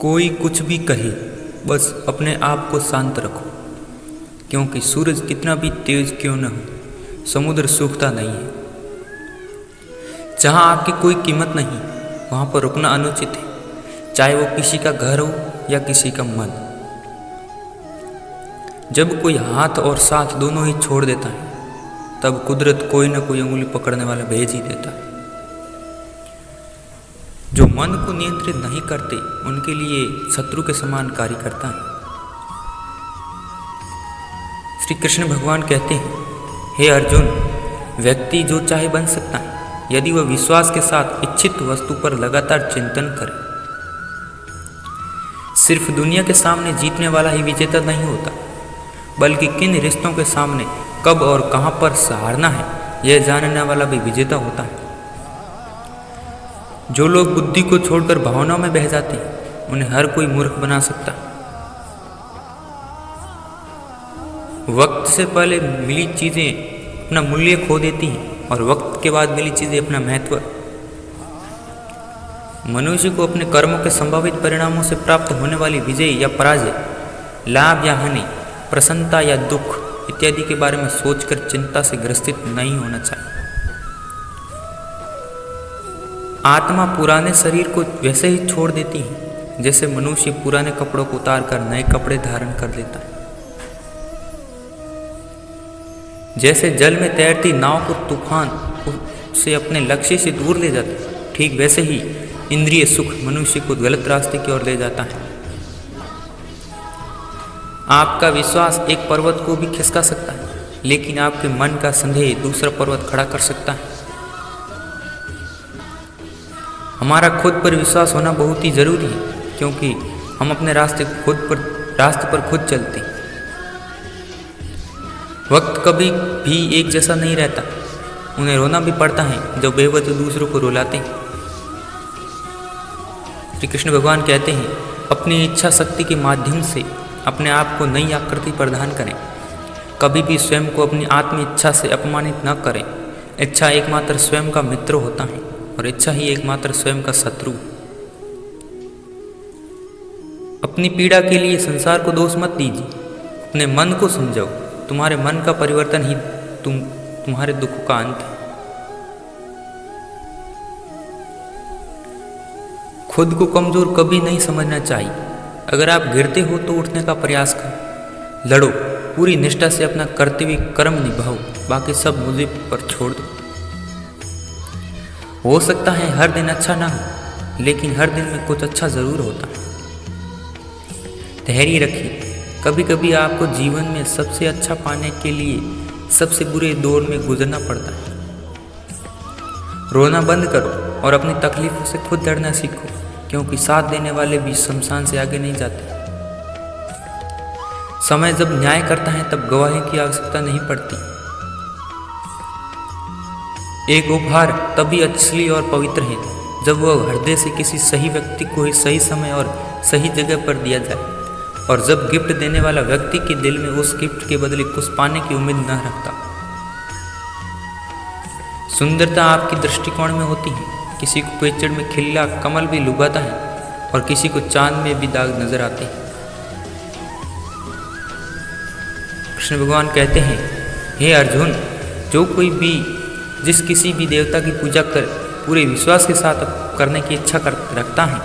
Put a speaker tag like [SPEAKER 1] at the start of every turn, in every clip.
[SPEAKER 1] कोई कुछ भी कहे, बस अपने आप को शांत रखो, क्योंकि सूरज कितना भी तेज क्यों न हो, समुद्र सूखता नहीं है। जहाँ आपकी कोई कीमत नहीं, वहाँ पर रुकना अनुचित है, चाहे वो किसी का घर हो या किसी का मन। जब कोई हाथ और साथ दोनों ही छोड़ देता है, तब कुदरत कोई न कोई उंगली पकड़ने वाला भेज ही देता है। जो मन को नियंत्रित नहीं करते, उनके लिए शत्रु के समान कार्य करता है। श्री कृष्ण भगवान कहते हैं, हे अर्जुन, व्यक्ति जो चाहे बन सकता है, यदि वह विश्वास के साथ इच्छित वस्तु पर लगातार चिंतन करे। सिर्फ दुनिया के सामने जीतने वाला ही विजेता नहीं होता, बल्कि किन रिश्तों के सामने कब और कहां पर हारना है, यह जानने वाला भी विजेता होता है। जो लोग बुद्धि को छोड़कर भावनाओं में बह जाते हैं, उन्हें हर कोई मूर्ख बना सकता है। वक्त से पहले मिली चीजें अपना मूल्य खो देती हैं और वक्त के बाद मिली चीजें अपना महत्व। मनुष्य को अपने कर्मों के संभावित परिणामों से प्राप्त होने वाली विजय या पराजय, लाभ या हानि, प्रसन्नता या दुख इत्यादि के बारे में सोचकर चिंता से ग्रसित नहीं होना चाहिए। आत्मा पुराने शरीर को वैसे ही छोड़ देती है जैसे मनुष्य पुराने कपड़ों को उतार कर नए कपड़े धारण कर लेता है। जैसे जल में तैरती नाव को तूफान से अपने लक्ष्य से दूर ले जाता है, ठीक वैसे ही इंद्रिय सुख मनुष्य को गलत रास्ते की ओर ले जाता है। आपका विश्वास एक पर्वत को भी खिसका सकता है, लेकिन आपके मन का संदेह दूसरा पर्वत खड़ा कर सकता है। हमारा खुद पर विश्वास होना बहुत ही जरूरी है, क्योंकि हम अपने रास्ते पर खुद चलते हैं। वक्त कभी भी एक जैसा नहीं रहता, उन्हें रोना भी पड़ता है जो बेवजह दूसरों को रुलाते हैं। श्री कृष्ण भगवान कहते हैं, अपनी इच्छा शक्ति के माध्यम से अपने आप को नई आकृति प्रदान करें। कभी भी स्वयं को अपनी आत्म इच्छा से अपमानित न करें। इच्छा एकमात्र स्वयं का मित्र होता है और इच्छा ही एकमात्र स्वयं का शत्रु। अपनी पीड़ा के लिए संसार को दोष मत दीजिए, अपने मन को समझाओ। तुम्हारे मन का परिवर्तन ही तुम्हारे दुख का अंत है। खुद को कमजोर कभी नहीं समझना चाहिए। अगर आप गिरते हो तो उठने का प्रयास करो, लड़ो, पूरी निष्ठा से अपना कर्तव्य कर्म निभाओ, बाकी सब मुझे पर छोड़ दो। हो सकता है हर दिन अच्छा ना हो, लेकिन हर दिन में कुछ अच्छा जरूर होता है। धैर्य रखिए, कभी कभी आपको जीवन में सबसे अच्छा पाने के लिए सबसे बुरे दौर में गुजरना पड़ता है। रोना बंद करो और अपनी तकलीफों से खुद लड़ना सीखो, क्योंकि साथ देने वाले भी शमशान से आगे नहीं जाते। समय जब न्याय करता है तब गवाही की आवश्यकता नहीं पड़ती। एक उपहार तभी असली और पवित्र है जब वह हृदय से किसी सही व्यक्ति को ही सही समय और सही जगह पर दिया जाए, और जब गिफ्ट देने वाला व्यक्ति के दिल में उस गिफ्ट के बदले कुछ पाने की उम्मीद न रखता। सुंदरता आपकी दृष्टिकोण में होती है। किसी को पेचड़ में खिला कमल भी लुभाता है और किसी को चांद में भी दाग नजर आते हैं। कृष्ण भगवान कहते हैं, हे अर्जुन, जो कोई भी जिस किसी भी देवता की पूजा कर पूरे विश्वास के साथ करने की इच्छा रखता है,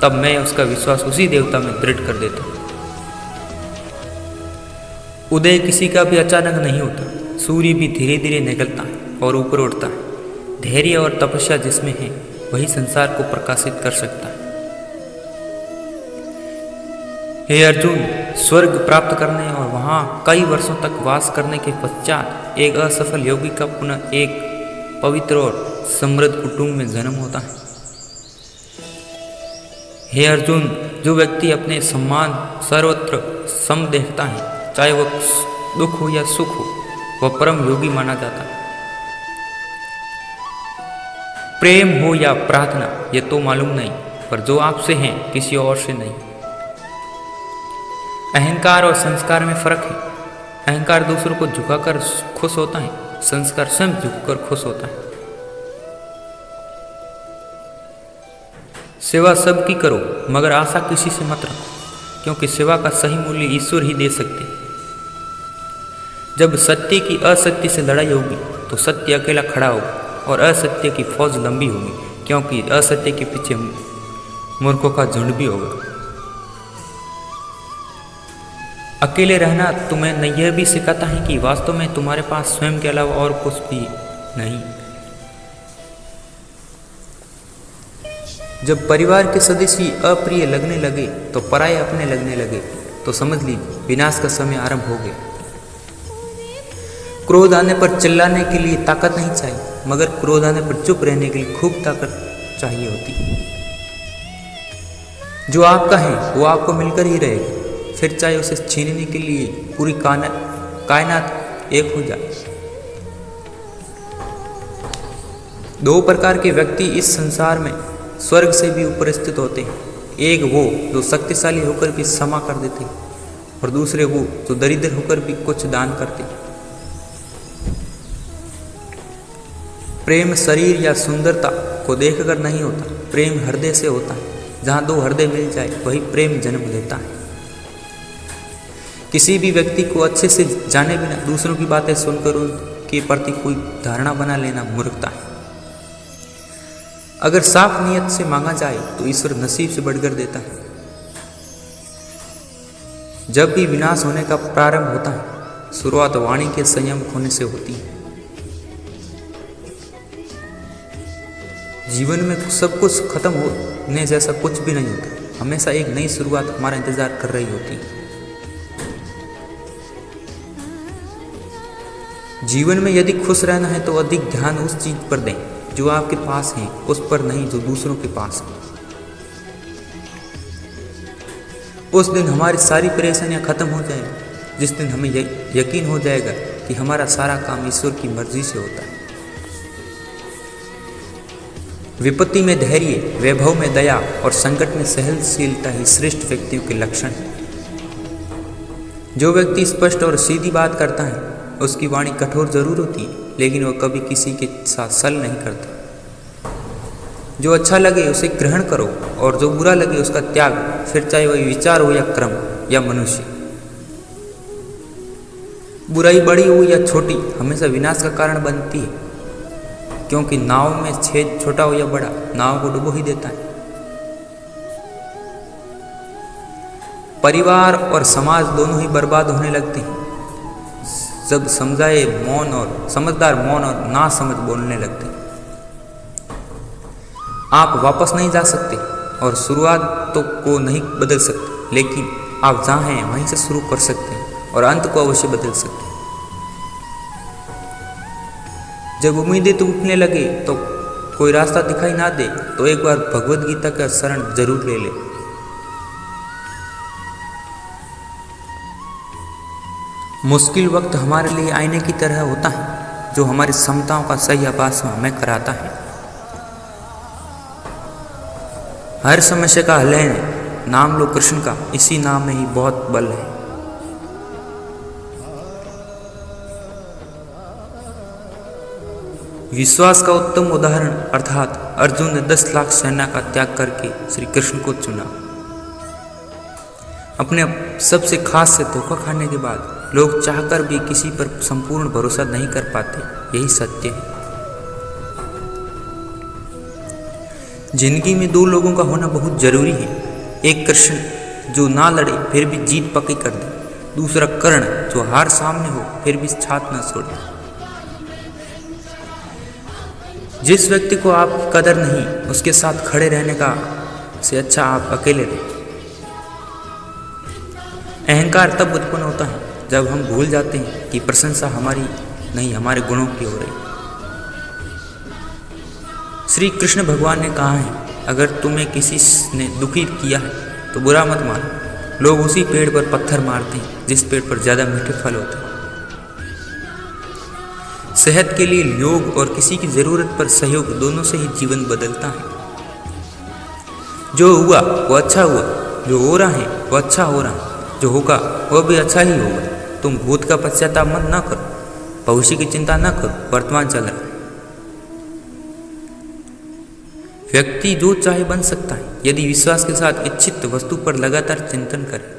[SPEAKER 1] तब मैं उसका विश्वास उसी देवता में दृढ़ कर देता हूँ। उदय किसी का भी अचानक नहीं होता, सूर्य भी धीरे धीरे निकलता है और ऊपर उठता है। धैर्य और तपस्या जिसमें है, वही संसार को प्रकाशित कर सकता है। हे अर्जुन, स्वर्ग प्राप्त करने और वहां कई वर्षों तक वास करने के पश्चात एक असफल योगी का पुनः एक पवित्र और समृद्ध कुटुंब में जन्म होता है। हे अर्जुन, जो व्यक्ति अपने सम्मान सर्वत्र सम देखता है, चाहे वह दुख हो या सुख हो, वह परम योगी माना जाता है। प्रेम हो या प्रार्थना, यह तो मालूम नहीं, पर जो आपसे है किसी और से नहीं। अहंकार और संस्कार में फर्क है। अहंकार दूसरों को झुकाकर खुश होता है, संस्कार स्वयं झुककर खुश होता है। सेवा सबकी करो, मगर आशा किसी से मत रखो, क्योंकि सेवा का सही मूल्य ईश्वर ही दे सकते। जब सत्य की असत्य से लड़ाई होगी तो सत्य अकेला खड़ा होगा और असत्य की फौज लंबी होगी, क्योंकि असत्य के पीछे मूर्खों का झुंड भी होगा। अकेले रहना तुम्हें यह भी सिखाता है कि वास्तव में तुम्हारे पास स्वयं के अलावा और कुछ भी नहीं। जब परिवार के सदस्य अप्रिय लगने लगे तो पराये अपने लगने लगे, तो समझ लीजिए विनाश का समय आरंभ हो गया। क्रोध आने पर चिल्लाने के लिए ताकत नहीं चाहिए, मगर क्रोध आने पर चुप रहने के लिए खूब ताकत चाहिए होती है। जो आपका है वो आपको मिलकर ही रहेगा, फिर चाहे उसे छीनने के लिए पूरी कायनात एक हो जाए। दो प्रकार के व्यक्ति इस संसार में स्वर्ग से भी ऊपर स्थित होते हैं। एक वो जो शक्तिशाली होकर भी क्षमा कर देते हैं, और दूसरे वो जो दरिद्र होकर भी कुछ दान करते हैं। प्रेम शरीर या सुंदरता को देखकर नहीं होता, प्रेम हृदय से होता है। जहाँ दो हृदय मिल जाए वही प्रेम जन्म लेता है। किसी भी व्यक्ति को अच्छे से जाने बिना दूसरों की बातें सुनकर उनके प्रति कोई धारणा बना लेना मूर्खता है। अगर साफ नियत से मांगा जाए तो ईश्वर नसीब से बढ़कर देता है। जब भी विनाश होने का प्रारंभ होता है, शुरुआत वाणी के संयम खोने से होती है। जीवन में सब कुछ खत्म होने जैसा कुछ भी नहीं होता, हमेशा एक नई शुरुआत हमारा इंतजार कर रही होती है। जीवन में यदि खुश रहना है तो अधिक ध्यान उस चीज पर दें जो आपके पास है, उस पर नहीं जो दूसरों के पास है। उस दिन हमारी सारी परेशानियां खत्म हो जाएंगी, जिस दिन हमें यकीन हो जाएगा कि हमारा सारा काम ईश्वर की मर्जी से होता है। विपत्ति में धैर्य, वैभव में दया और संकट में सहनशीलता ही श्रेष्ठ व्यक्तियों के लक्षण हैं। जो व्यक्ति स्पष्ट और सीधी बात करता है उसकी वाणी कठोर जरूर होती है, लेकिन वह कभी किसी के साथ छल नहीं करता। जो अच्छा लगे उसे ग्रहण करो और जो बुरा लगे उसका त्याग, फिर चाहे वह विचार हो या क्रम या मनुष्य। बुराई बड़ी हो या छोटी हमेशा विनाश का कारण बनती है, क्योंकि नाव में छेद छोटा हो या बड़ा नाव को डुबो ही देता है। परिवार और समाज दोनों ही बर्बाद होने लगते हैं जब समझदार मौन और ना समझ बोलने लगते हैं। आप वापस नहीं जा सकते और शुरुआत को नहीं बदल सकते, लेकिन आप जहाँ हैं वहीं से शुरू कर सकते हैं और अंत को अवश्य बदल सकते हैं। जब उम्मीदें टूटने लगे तो कोई रास्ता दिखाई ना दे तो एक बार भगवद गीता का शरण जरूर ले ले। मुश्किल वक्त हमारे लिए आईने की तरह होता है जो हमारी क्षमताओं का सही आभास हमें कराता है। हर समस्या का हल है नाम लो कृष्ण का, इसी नाम में ही बहुत बल है। विश्वास का उत्तम उदाहरण अर्थात अर्जुन ने 10 लाख सेना का त्याग करके श्री कृष्ण को चुना। अपने सबसे खास से धोखा खाने के बाद लोग चाहकर भी किसी पर संपूर्ण भरोसा नहीं कर पाते, यही सत्य है। जिंदगी में 2 लोगों का होना बहुत जरूरी है। एक कृष्ण जो ना लड़े फिर भी जीत पक्की कर दे, दूसरा कर्ण जो हार सामने हो फिर भी छात न छोड़े। जिस व्यक्ति को आपकी कदर नहीं उसके साथ खड़े रहने का से अच्छा आप अकेले रहें। अहंकार तब उत्पन्न होता है जब हम भूल जाते हैं कि प्रशंसा हमारी नहीं हमारे गुणों की हो रही। श्री कृष्ण भगवान ने कहा है, अगर तुम्हें किसी ने दुखी किया है तो बुरा मत मानो। लोग उसी पेड़ पर पत्थर मारते हैं जिस पेड़ पर ज़्यादा मीठे फल होते हैं। सेहत के लिए योग और किसी की ज़रूरत पर सहयोग दोनों से ही जीवन बदलता है। जो हुआ वो अच्छा हुआ, जो हो रहा है वो अच्छा हो रहा है, जो होगा वह भी अच्छा ही होगा। तुम भूत का पश्चाताप मत ना करो, भविष्य की चिंता ना करो, वर्तमान चल रहा है। व्यक्ति जो चाहे बन सकता है यदि विश्वास के साथ इच्छित वस्तु पर लगातार चिंतन करे।